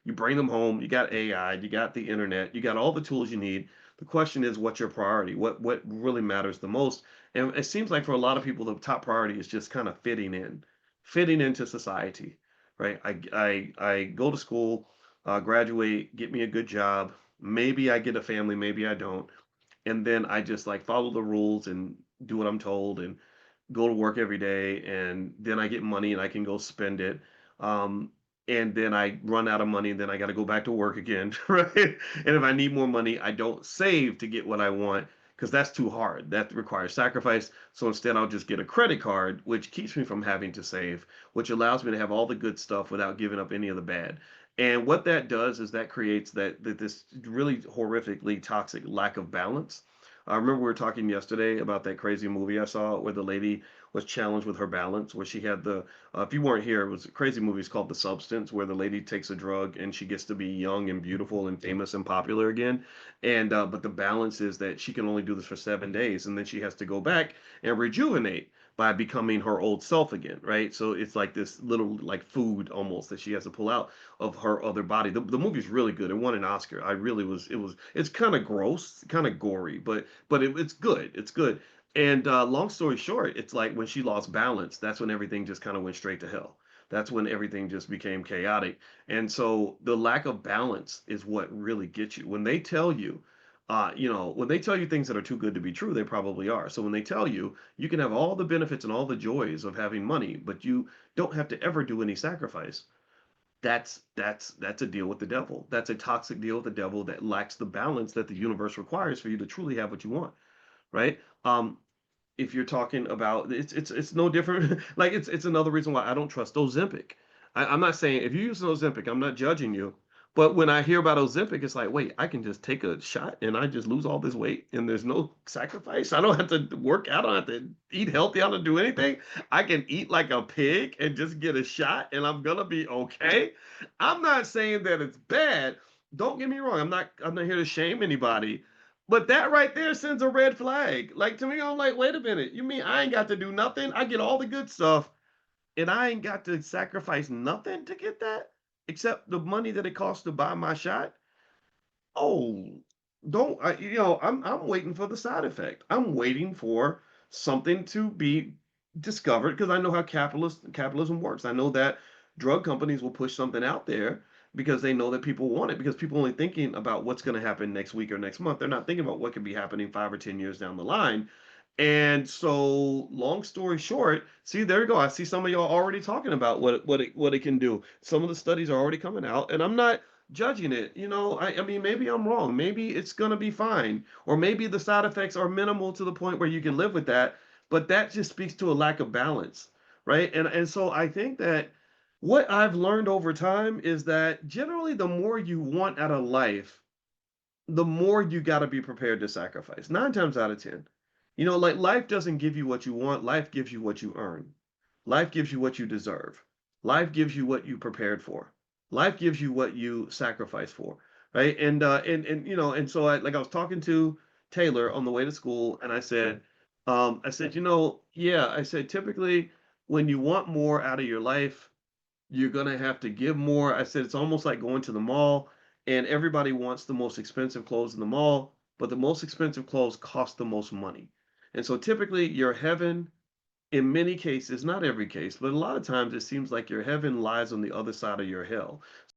you bring them home, you got AI, you got the internet, you got all the tools you need. The question is, what's your priority? What really matters the most? And it seems like for a lot of people, the top priority is just kind of fitting into society, right? I go to school, graduate, get me a good job. Maybe I get a family, maybe I don't, and then I just like follow the rules and do what I'm told and go to work every day, and then I get money and I can go spend it. Um, and then I run out of money, and then I got to go back to work again, right? And if I need more money, I don't save to get what I want because that's too hard. That requires sacrifice. So instead, I'll just get a credit card, which keeps me from having to save, which allows me to have all the good stuff without giving up any of the bad. And what that does is that creates that this really horrifically toxic lack of balance. I remember we were talking yesterday about that crazy movie I saw where the lady was challenged with her balance, where she had if you weren't here, it was a crazy movie. It's called The Substance, where the lady takes a drug and she gets to be young and beautiful and famous and popular again. And, but the balance is that she can only do this for 7 days, and then she has to go back and rejuvenate by becoming her old self again, right? So it's like this little like food almost that she has to pull out of her other body. The movie's really good. It won an Oscar. I really was. It's kind of gross, kind of gory, but it's good. It's good. And long story short, it's like when she lost balance, that's when everything just kind of went straight to hell. That's when everything just became chaotic. And so the lack of balance is what really gets you. When they tell you, when they tell you things that are too good to be true, they probably are. So when they tell you you can have all the benefits and all the joys of having money, but you don't have to ever do any sacrifice, that's a deal with the devil. That's a toxic deal with the devil that lacks the balance that the universe requires for you to truly have what you want, right? If you're talking about it's no different. Like it's another reason why I don't trust Ozempic. I'm not saying if you use Ozempic, I'm not judging you. But when I hear about Ozempic, it's like, wait, I can just take a shot and I just lose all this weight and there's no sacrifice. I don't have to work out. I don't have to eat healthy. I don't do anything. I can eat like a pig and just get a shot and I'm gonna be okay. I'm not saying that it's bad. Don't get me wrong. I'm not here to shame anybody. But that right there sends a red flag. Like to me, I'm like, wait a minute. You mean I ain't got to do nothing? I get all the good stuff, and I ain't got to sacrifice nothing to get that, except the money that it costs to buy my shot. Oh, don't I, I'm waiting for the side effect. I'm waiting for something to be discovered because I know how capitalism works. I know that drug companies will push something out there because they know that people want it because people are only thinking about what's going to happen next week or next month. They're not thinking about what could be happening 5 or 10 years down the line. And so, long story short, see, there you go. I see some of y'all already talking about what it can do. Some of the studies are already coming out, and I'm not judging it. I mean, maybe I'm wrong. Maybe it's gonna be fine, or maybe the side effects are minimal to the point where you can live with that. But that just speaks to a lack of balance, right? And so I think that what I've learned over time is that generally, the more you want out of life, the more you got to be prepared to sacrifice. 9 times out of 10. Like life doesn't give you what you want, life gives you what you earn. Life gives you what you deserve. Life gives you what you prepared for. Life gives you what you sacrifice for, right? And so I was talking to Taylor on the way to school, and I said, yeah, I said typically when you want more out of your life, you're gonna have to give more. I said it's almost like going to the mall and everybody wants the most expensive clothes in the mall, but the most expensive clothes cost the most money. And so typically your heaven, in many cases, not every case, but a lot of times it seems like your heaven lies on the other side of your hell.